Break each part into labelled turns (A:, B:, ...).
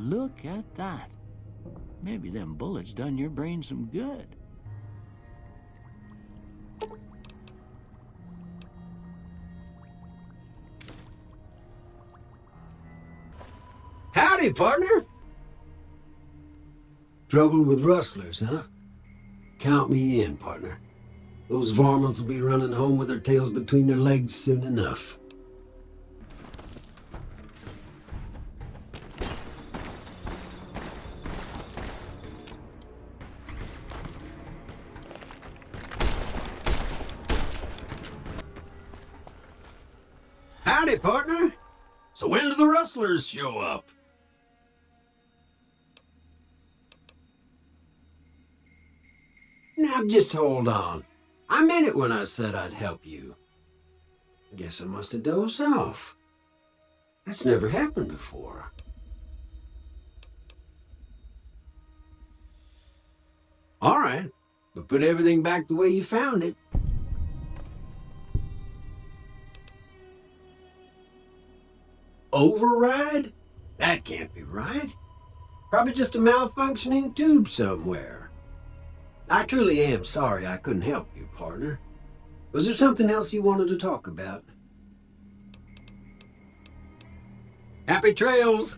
A: Look at that. Maybe them bullets done your brain some good.
B: Howdy, partner. Trouble with rustlers, huh? Count me in, partner. Those varmints will be running home with their tails between their legs soon enough. Howdy, partner. So when do the rustlers show up? Now just hold on. I meant it when I said I'd help you. Guess I must have dozed off. That's never happened before. All right, but put everything back the way you found it. Override? That can't be right. Probably just a malfunctioning tube somewhere. I truly am sorry I couldn't help you, partner. Was there something else you wanted to talk about? Happy trails!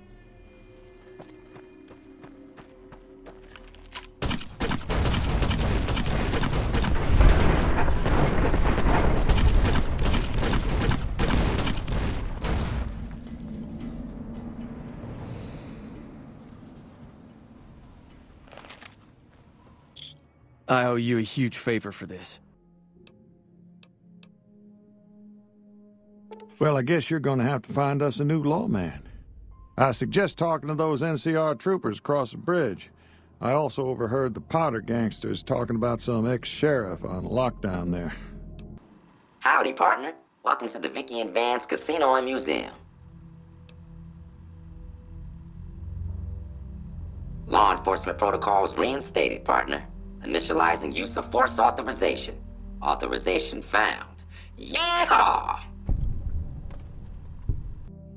C: I owe you a huge favor for this.
D: Well, I guess you're gonna have to find us a new lawman. I suggest talking to those NCR troopers across the bridge. I also overheard the Potter gangsters talking about some ex-sheriff on lockdown there.
E: Howdy, partner. Welcome to the Vicky and Vance Casino and Museum. Law enforcement protocols reinstated, partner. Initializing use of force authorization. Authorization found. Yeah!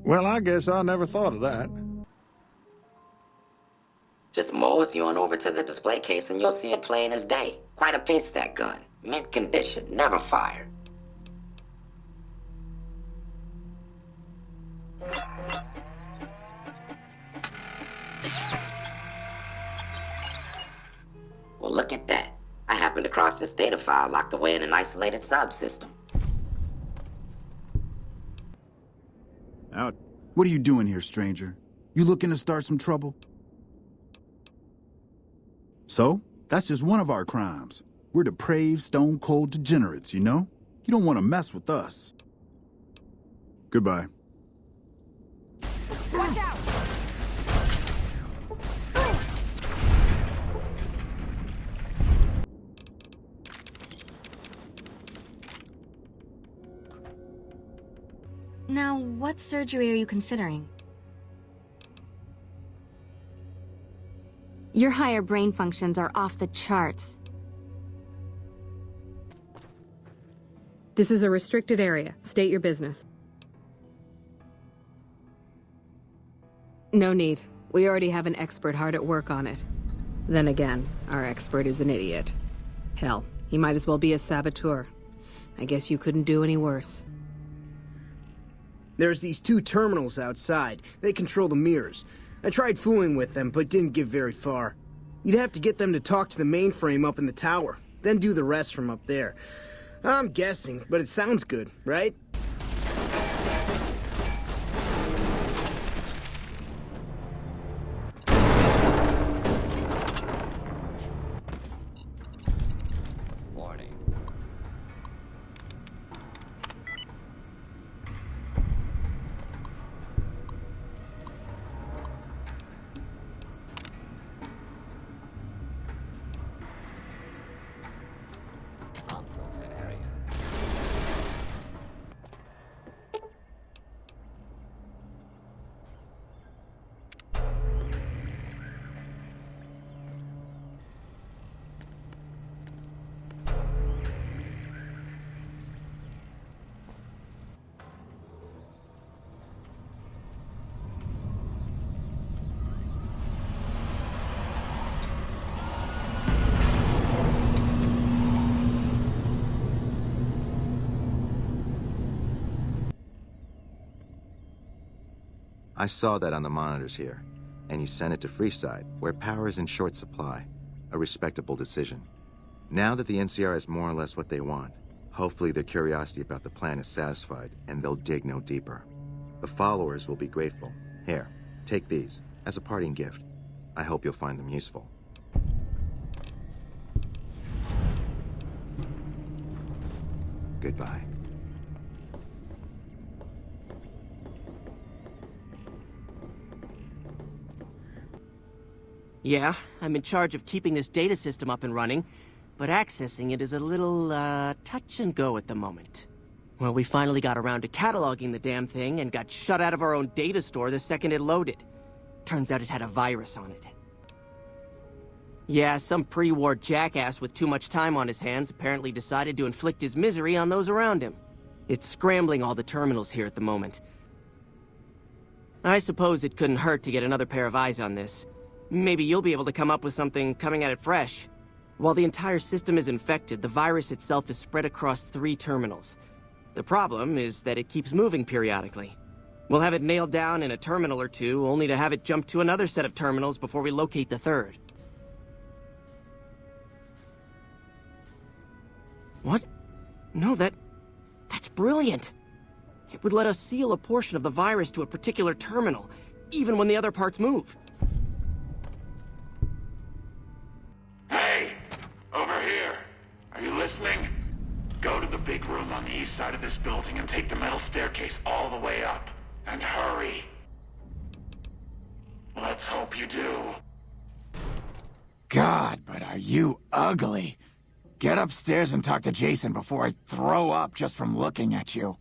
D: Well, I guess I never thought of that.
E: Just mosey on over to the display case and you'll see it plain as day. Quite a piece, that gun. Mint condition, never fired. Well, look at that. I happened across this data file locked away in an isolated subsystem.
F: Out. What are you doing here, stranger? You looking to start some trouble? So, that's just one of our crimes. We're depraved, stone-cold degenerates, you know? You don't want to mess with us. Goodbye.
G: Watch out!
H: Now, what surgery are you considering?
I: Your higher brain functions are off the charts.
J: This is a restricted area. State your business. No need. We already have an expert hard at work on it. Then again, our expert is an idiot. Hell, he might as well be a saboteur. I guess you couldn't do any worse.
K: There's these two terminals outside. They control the mirrors. I tried fooling with them, but didn't get very far. You'd have to get them to talk to the mainframe up in the tower, then do the rest from up there. I'm guessing, but it sounds good, right?
E: Warning.
G: I saw that on the monitors here, and you sent it to Freeside, where power is in short supply. A respectable decision. Now that the NCR has more or less what they want, hopefully their curiosity about the plan is satisfied, and they'll dig no deeper. The followers will be grateful. Here, take these, as a parting gift. I hope you'll find them useful. Goodbye.
L: Yeah, I'm in charge of keeping this data system up and running, but accessing it is a little, touch and go at the moment. Well, we finally got around to cataloging the damn thing and got shut out of our own data store the second it loaded. Turns out it had a virus on it. Yeah, some pre-war jackass with too much time on his hands apparently decided to inflict his misery on those around him. It's scrambling all the terminals here at the moment. I suppose it couldn't hurt to get another pair of eyes on this. Maybe you'll be able to come up with something coming at it fresh. While the entire system is infected, the virus itself is spread across 3 terminals. The problem is that it keeps moving periodically. We'll have it nailed down in a terminal or 2, only to have it jump to another set of terminals before we locate the 3rd. What? No, that's brilliant. It would let us seal a portion of the virus to a particular terminal, even when the other parts move.
M: Hey! Over here! Are you listening? Go to the big room on the east side of this building and take the metal staircase all the way up. And hurry. Let's hope you do.
N: God, but are you ugly. Get upstairs and talk to Jason before I throw up just from looking at you.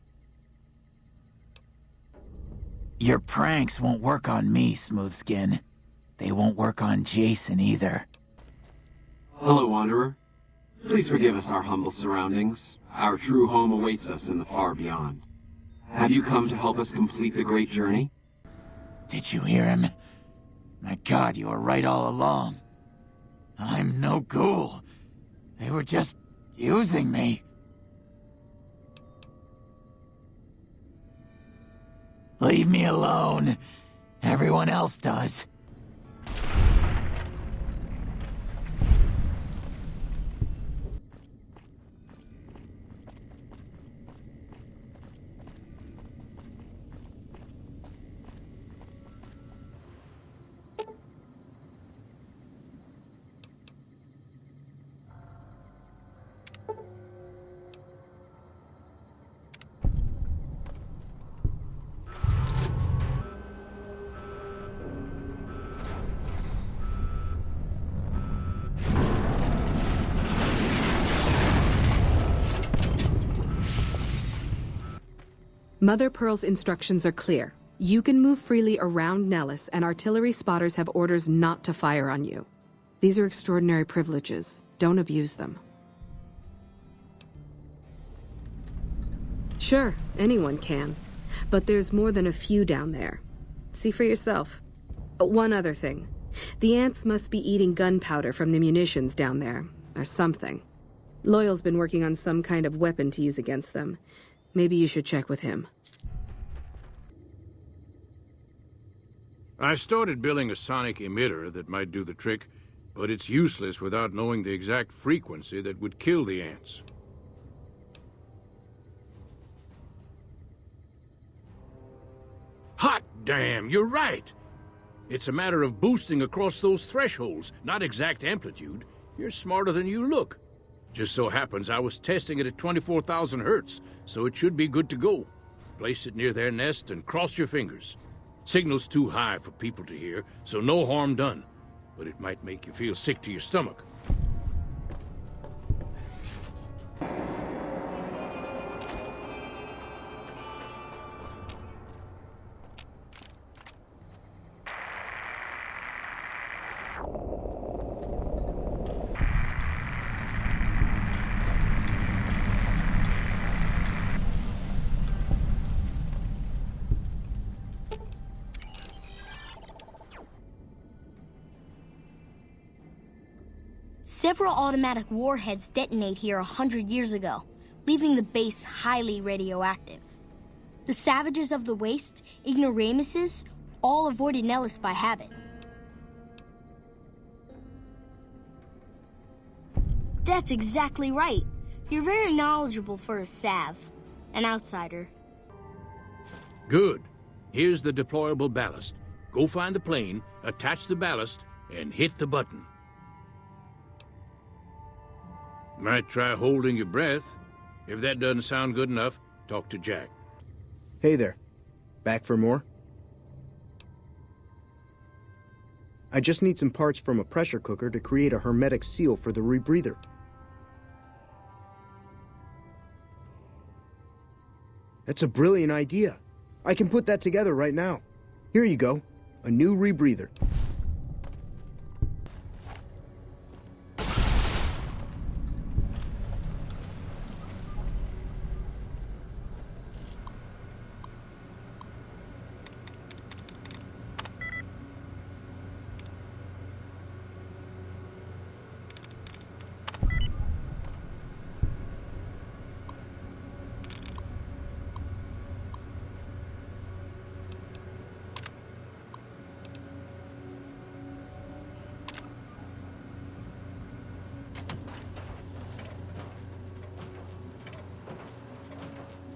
N: Your pranks won't work on me, Smoothskin. They won't work on Jason either.
O: Hello, Wanderer. Please forgive us our humble surroundings. Our true home awaits us in the far beyond. Have you come to help us complete the great journey?
N: Did you hear him? My God, you were right all along. I'm no ghoul. They were just using me. Leave me alone. Everyone else does.
J: Mother Pearl's instructions are clear. You can move freely around Nellis, and artillery spotters have orders not to fire on you. These are extraordinary privileges. Don't abuse them. Sure, anyone can. But there's more than a few down there. See for yourself. One other thing. The ants must be eating gunpowder from the munitions down there, or something. Loyal's been working on some kind of weapon to use against them. Maybe you should check with him.
P: I started building a sonic emitter that might do the trick, but it's useless without knowing the exact frequency that would kill the ants. Hot damn, you're right! It's a matter of boosting across those thresholds, not exact amplitude. You're smarter than you look. Just so happens I was testing it at 24,000 hertz, so it should be good to go. Place it near their nest and cross your fingers. Signal's too high for people to hear, so no harm done. But it might make you feel sick to your stomach.
Q: Several automatic warheads detonate here 100 years ago, leaving the base highly radioactive. The savages of the waste, ignoramuses, all avoided Nellis by habit. That's exactly right. You're very knowledgeable for a Sav, an outsider.
P: Good. Here's the deployable ballast. Go find the plane, attach the ballast, and hit the button. Might try holding your breath. If that doesn't sound good enough, talk to Jack.
K: Hey there. Back for more? I just need some parts from a pressure cooker to create a hermetic seal for the rebreather. That's a brilliant idea. I can put that together right now. Here you go. A new rebreather.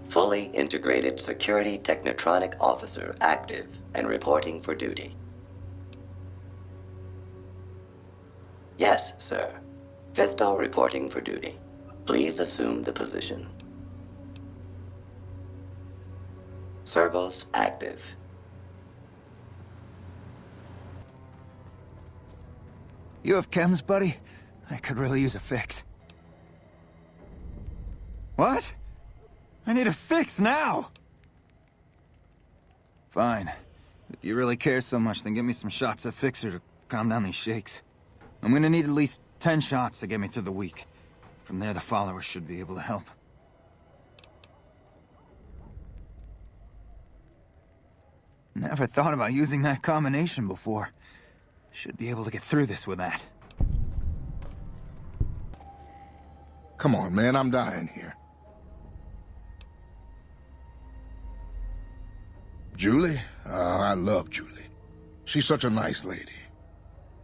E: Fully integrated security technotronic officer active and reporting for duty. Yes, sir. Fisto reporting for duty. Please assume the position. Servos active.
N: You have chems, buddy? I could really use a fix. What? I need a fix now! Fine. If you really care so much, then give me some shots of Fixer to calm down these shakes. I'm gonna need at least 10 shots to get me through the week. From there, the followers should be able to help. Never thought about using that combination before. Should be able to get through this with that.
R: Come on, man, I'm dying here. Julie? I love Julie. She's such a nice lady.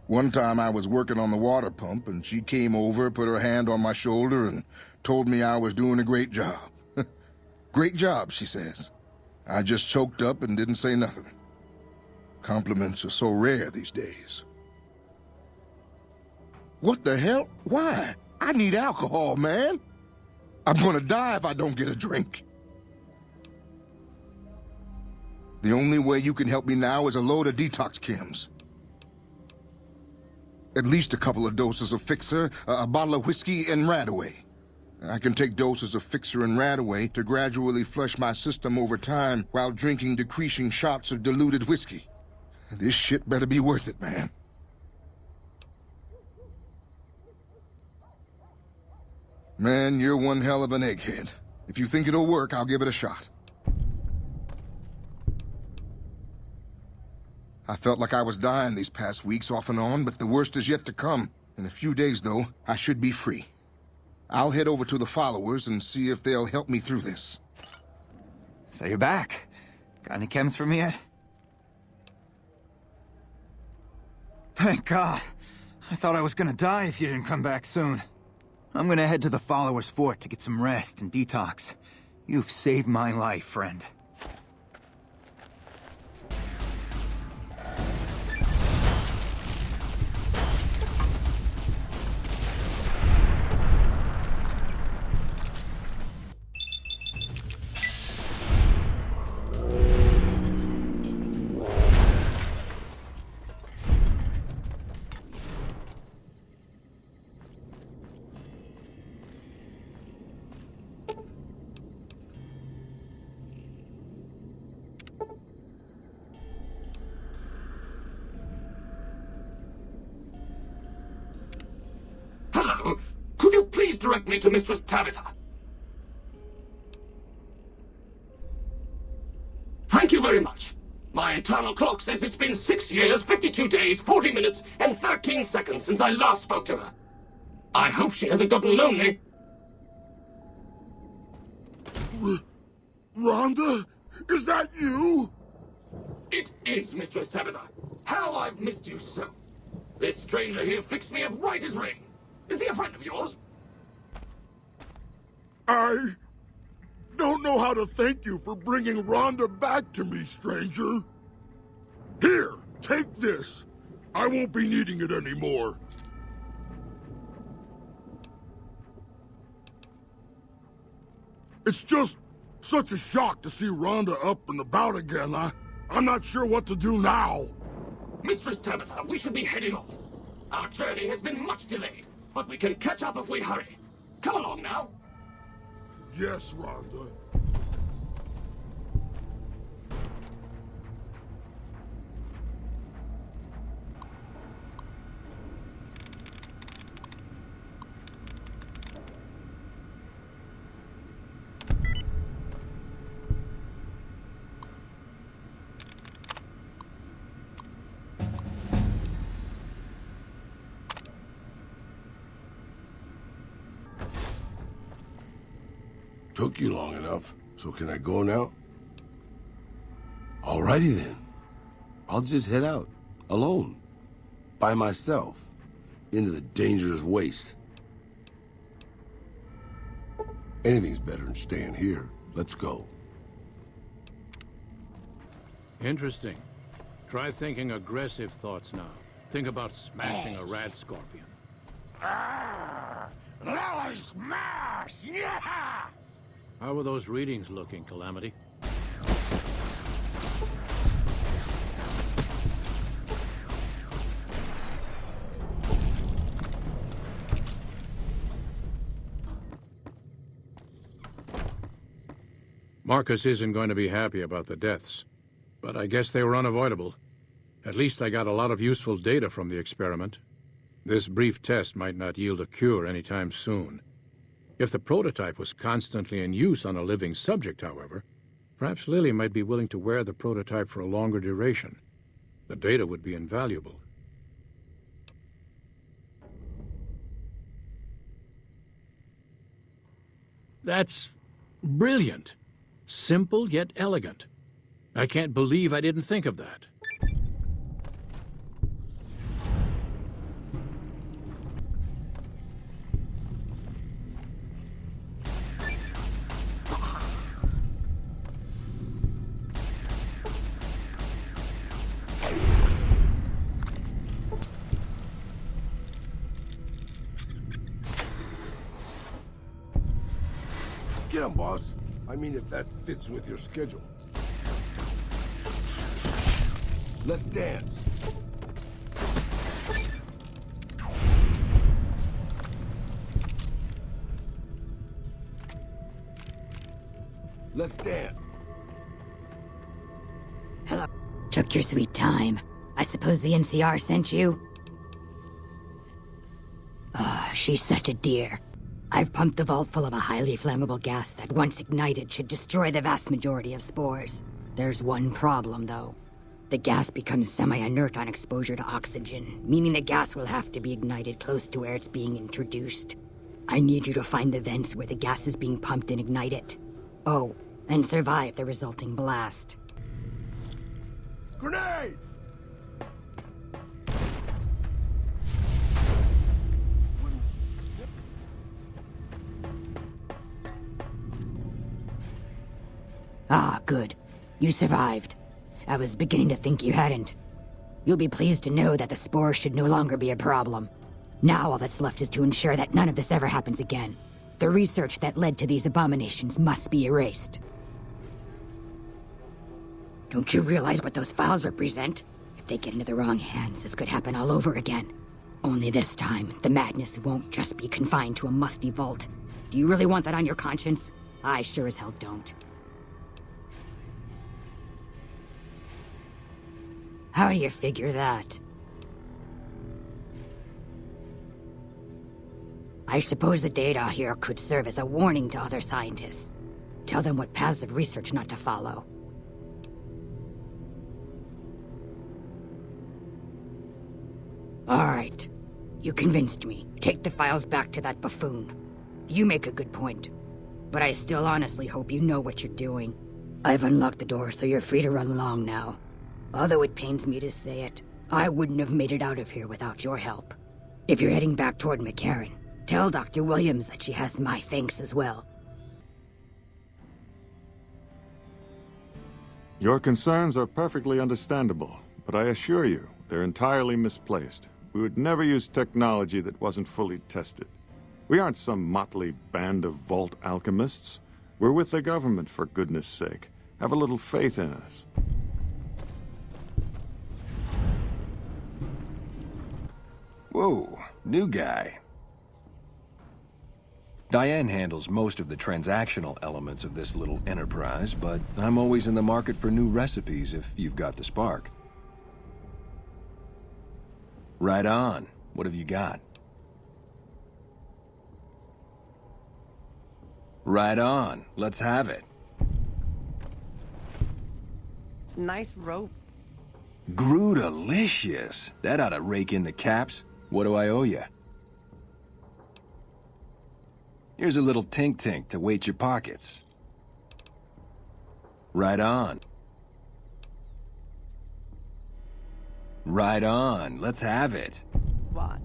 R: One time I was working on the water pump, and she came over, put her hand on my shoulder, and told me I was doing a great job. Great job, she says. I just choked up and didn't say nothing. Compliments are so rare these days. What the hell? Why? I need alcohol, man. I'm gonna die if I don't get a drink. The only way you can help me now is a load of detox chems. At least a couple of doses of Fixer, a bottle of whiskey, and Radaway. I can take doses of Fixer and Radaway to gradually flush my system over time while drinking decreasing shots of diluted whiskey. This shit better be worth it, man. Man, you're one hell of an egghead. If you think it'll work, I'll give it a shot. I felt like I was dying these past weeks off and on, but the worst is yet to come. In a few days, though, I should be free. I'll head over to the followers and see if they'll help me through this.
N: So you're back. Got any chems for me yet? Thank God. I thought I was gonna die if you didn't come back soon. I'm gonna head to the followers' fort to get some rest and detox. You've saved my life, friend.
S: Hello. Could you please direct me to Mistress Tabitha? Thank you very much. My internal clock says it's been 6 years, 52 days, 40 minutes, and 13 seconds since I last spoke to her. I hope she hasn't gotten lonely.
R: Rhonda? Is that you?
S: It is, Mistress Tabitha. How I've missed you so. This stranger here fixed me up right as rain. Is he a friend of yours?
T: I don't know how to thank you for bringing Rhonda back to me, stranger. Here, take this. I won't be needing it anymore. It's just such a shock to see Rhonda up and about again. I'm not sure what to do now.
S: Mistress Tabitha, we should be heading off. Our journey has been much delayed, but we can catch up if we hurry. Come along now.
T: Yes, Rhonda. Took you long enough, so can I go now?
U: Alrighty then. I'll just head out, alone, by myself, into the dangerous waste.
T: Anything's better than staying here. Let's go.
P: Interesting. Try thinking aggressive thoughts now. Think about smashing a rad scorpion.
T: Nelly smash! Yeah!
P: How are those readings looking, Calamity? Marcus isn't going to be happy about the deaths, but I guess they were unavoidable. At least I got a lot of useful data from the experiment. This brief test might not yield a cure anytime soon. If the prototype was constantly in use on a living subject, however, perhaps Lily might be willing to wear the prototype for a longer duration. The data would be invaluable. That's brilliant. Simple yet elegant. I can't believe I didn't think of that.
T: Get him, boss. I mean, if that fits with your schedule. Let's dance. Let's dance.
V: Hello. Took your sweet time. I suppose the NCR sent you? She's such a dear. I've pumped the vault full of a highly flammable gas that, once ignited, should destroy the vast majority of spores. There's one problem, though. The gas becomes semi-inert on exposure to oxygen, meaning the gas will have to be ignited close to where it's being introduced. I need you to find the vents where the gas is being pumped and ignite it. Oh, and survive the resulting blast.
T: Grenade!
V: Ah, good. You survived. I was beginning to think you hadn't. You'll be pleased to know that the spores should no longer be a problem. Now all that's left is to ensure that none of this ever happens again. The research that led to these abominations must be erased. Don't you realize what those files represent? If they get into the wrong hands, this could happen all over again. Only this time, the madness won't just be confined to a musty vault. Do you really want that on your conscience? I sure as hell don't. How do you figure that? I suppose the data here could serve as a warning to other scientists. Tell them what paths of research not to follow. All right. You convinced me. Take the files back to that buffoon. You make a good point. But I still honestly hope you know what you're doing. I've unlocked the door, so you're free to run along now. Although it pains me to say it, I wouldn't have made it out of here without your help. If you're heading back toward McCarran, tell Dr. Williams that she has my thanks as well.
D: Your concerns are perfectly understandable, but I assure you, they're entirely misplaced. We would never use technology that wasn't fully tested. We aren't some motley band of vault alchemists. We're with the government, for goodness sake. Have a little faith in us.
A: Whoa, new guy. Diane handles most of the transactional elements of this little enterprise, but I'm always in the market for new recipes if you've got the spark. Right on. What have you got? Right on. Let's have it.
B: Nice rope.
A: Grootalicious. That ought to rake in the caps. What do I owe you? Here's a little tink-tink to weight your pockets. Right on. Right on. Let's have it.
B: What?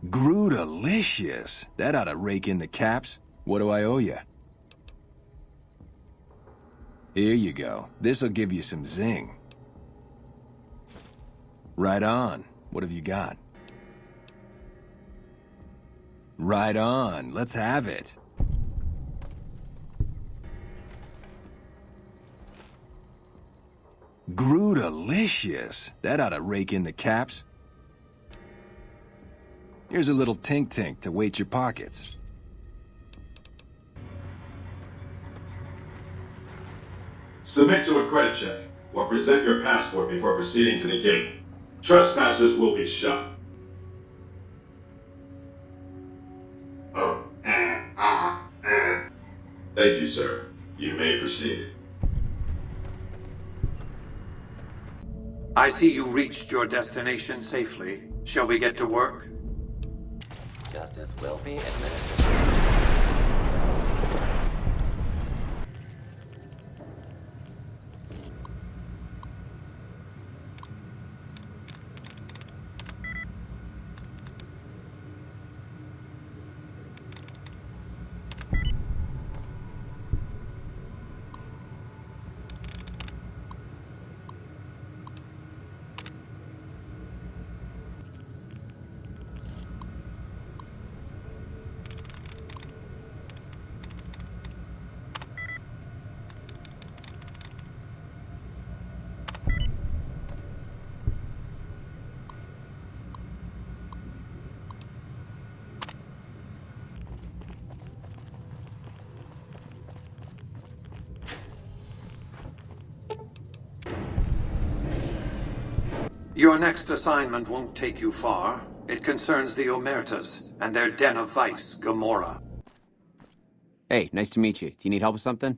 A: Grootalicious. That ought to rake in the caps. What do I owe you? Here you go. This'll give you some zing. Right on. What have you got? Right on. Let's have it. Grootalicious. That ought to rake in the caps. Here's a little tink-tink to weight your pockets.
W: Submit to a credit check, or present your passport before proceeding to the gate. Trespassers will be shot. Oh, Thank you, sir. You may proceed.
X: I see you reached your destination safely. Shall we get to work?
E: Justice will be administered.
X: Your next assignment won't take you far. It concerns the Omertas and their den of vice, Gomorrah.
Y: Hey, nice to meet you. Do you need help with something?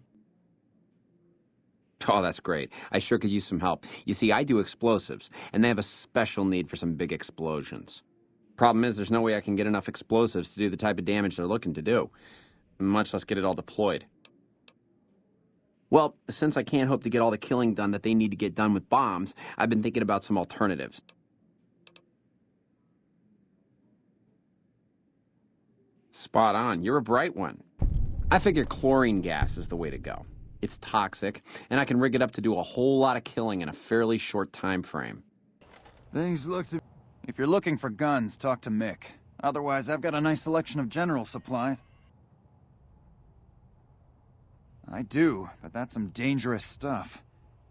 Y: Oh, that's great. I sure could use some help. You see, I do explosives, and they have a special need for some big explosions. Problem is, there's no way I can get enough explosives to do the type of damage they're looking to do, much less get it all deployed. Well, since I can't hope to get all the killing done that they need to get done with bombs, I've been thinking about some alternatives. Spot on. You're a bright one. I figure chlorine gas is the way to go. It's toxic, and I can rig it up to do a whole lot of killing in a fairly short time frame.
N: Things look to... If you're looking for guns, talk to Mick. Otherwise, I've got a nice selection of general supplies. I do, but that's some dangerous stuff.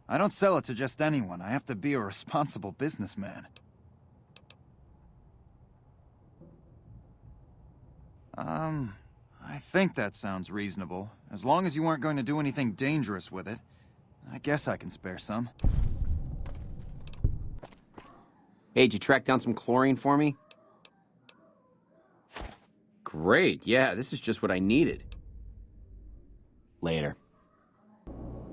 N: I don't sell it to just anyone. I have to be a responsible businessman. I think that sounds reasonable. As long as you weren't going to do anything dangerous with it, I guess I can spare some.
Y: Hey, did you track down some chlorine for me? Great, yeah, this is just what I needed. Later.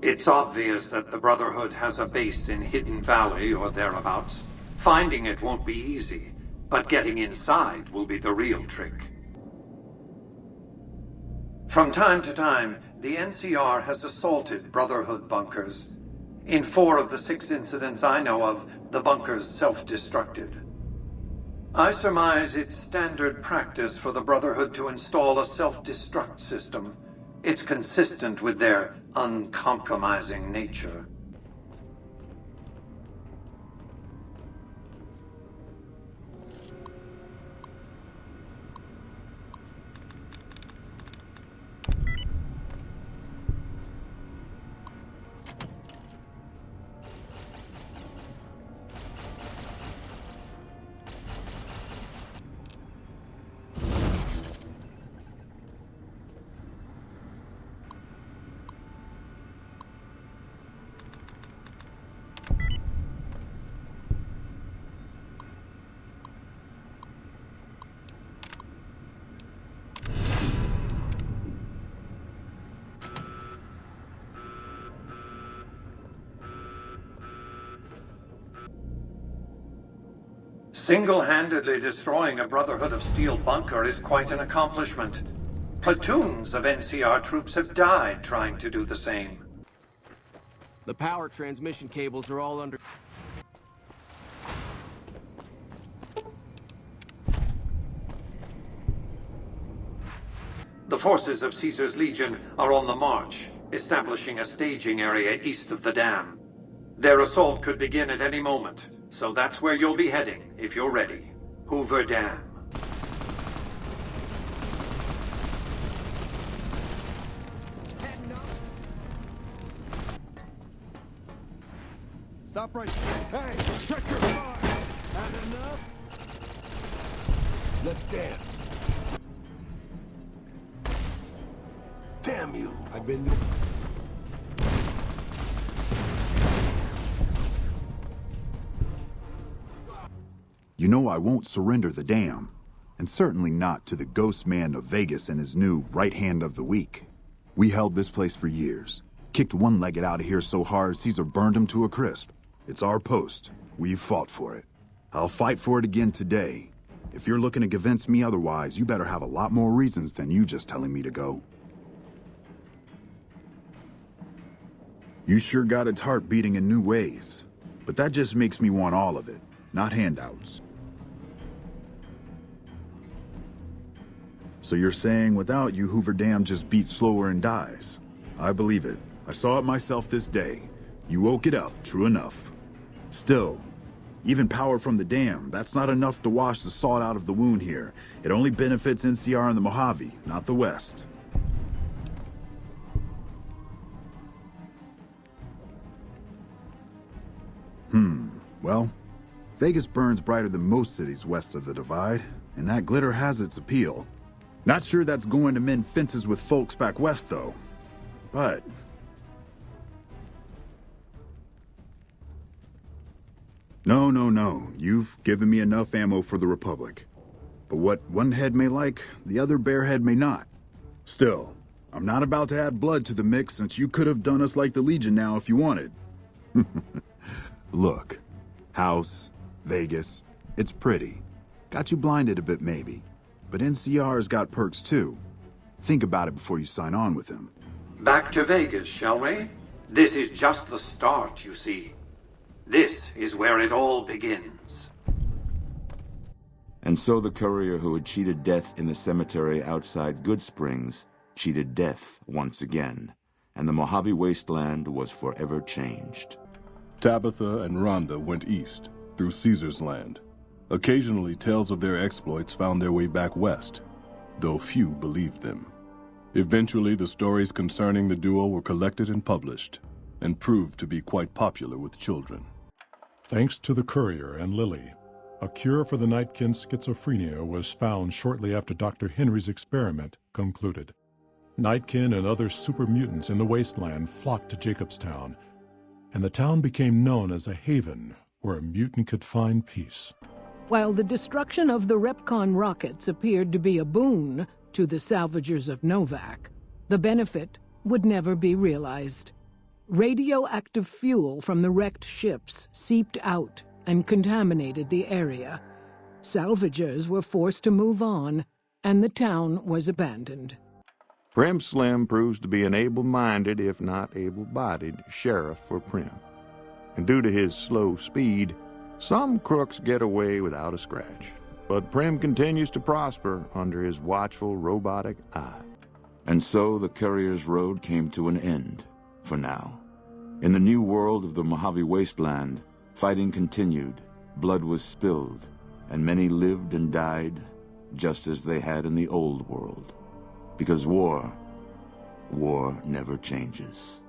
X: It's obvious that the Brotherhood has a base in Hidden Valley or thereabouts. Finding it won't be easy, but getting inside will be the real trick. From time to time, the the NCR has assaulted Brotherhood bunkers. In 4 of the 6 incidents I know of, the bunkers self-destructed. I surmise it's standard practice for the Brotherhood to install a self-destruct system. It's consistent with their uncompromising nature. Single-handedly destroying a Brotherhood of Steel bunker is quite an accomplishment. Platoons of NCR troops have died trying to do the same.
L: The power transmission cables are all under...
X: The forces of Caesar's Legion are on the march, establishing a staging area east of the dam. Their assault could begin at any moment, so that's where you'll be heading, if you're ready. Hoover Dam.
C: Stop right there. Hey, check your fire. Had enough? Let's dance. Damn you. I've been...
F: You know I won't surrender the dam, and certainly not to the ghost man of Vegas and his new right hand of the week. We held this place for years, kicked one-legged out of here so hard Caesar burned him to a crisp. It's our post. We've fought for it. I'll fight for it again today. If you're looking to convince me otherwise, you better have a lot more reasons than you just telling me to go. You sure got its heart beating in new ways, but that just makes me want all of it, not handouts. So you're saying without you, Hoover Dam just beats slower and dies? I believe it. I saw it myself this day. You woke it up, true enough. Still, even power from the dam, that's not enough to wash the salt out of the wound here. It only benefits NCR and the Mojave, not the West. Well, Vegas burns brighter than most cities west of the Divide, and that glitter has its appeal. Not sure that's going to mend fences with folks back west, though. But... No. You've given me enough ammo for the Republic. But what one head may like, the other barehead may not. Still, I'm not about to add blood to the mix since you could have done us like the Legion now if you wanted. Look, House, Vegas, it's pretty. Got you blinded a bit maybe. But NCR's got perks too. Think about it before you sign on with him.
X: Back to Vegas, shall we? This is just the start, you see. This is where it all begins.
G: And so the courier who had cheated death in the cemetery outside Good Springs cheated death once again, and the Mojave wasteland was forever changed.
W: Tabitha and Rhonda went east, through Caesar's land. Occasionally, tales of their exploits found their way back west, though few believed them. Eventually, the stories concerning the duo were collected and published, and proved to be quite popular with children.
H: Thanks to the courier and Lily, a cure for the Nightkin's schizophrenia was found shortly after Dr. Henry's experiment concluded. Nightkin and other super mutants in the wasteland flocked to Jacobstown, and the town became known as a haven where a mutant could find peace.
I: While the destruction of the Repcon rockets appeared to be a boon to the salvagers of Novak, the benefit would never be realized. Radioactive fuel from the wrecked ships seeped out and contaminated the area. Salvagers were forced to move on, and the town was abandoned.
D: Primm Slim proves to be an able-minded, if not able-bodied, sheriff for Primm. And due to his slow speed, some crooks get away without a scratch. But Primm continues to prosper under his watchful, robotic eye.
G: And so the Courier's Road came to an end, for now. In the new world of the Mojave wasteland, fighting continued, blood was spilled, and many lived and died just as they had in the old world. Because war never changes.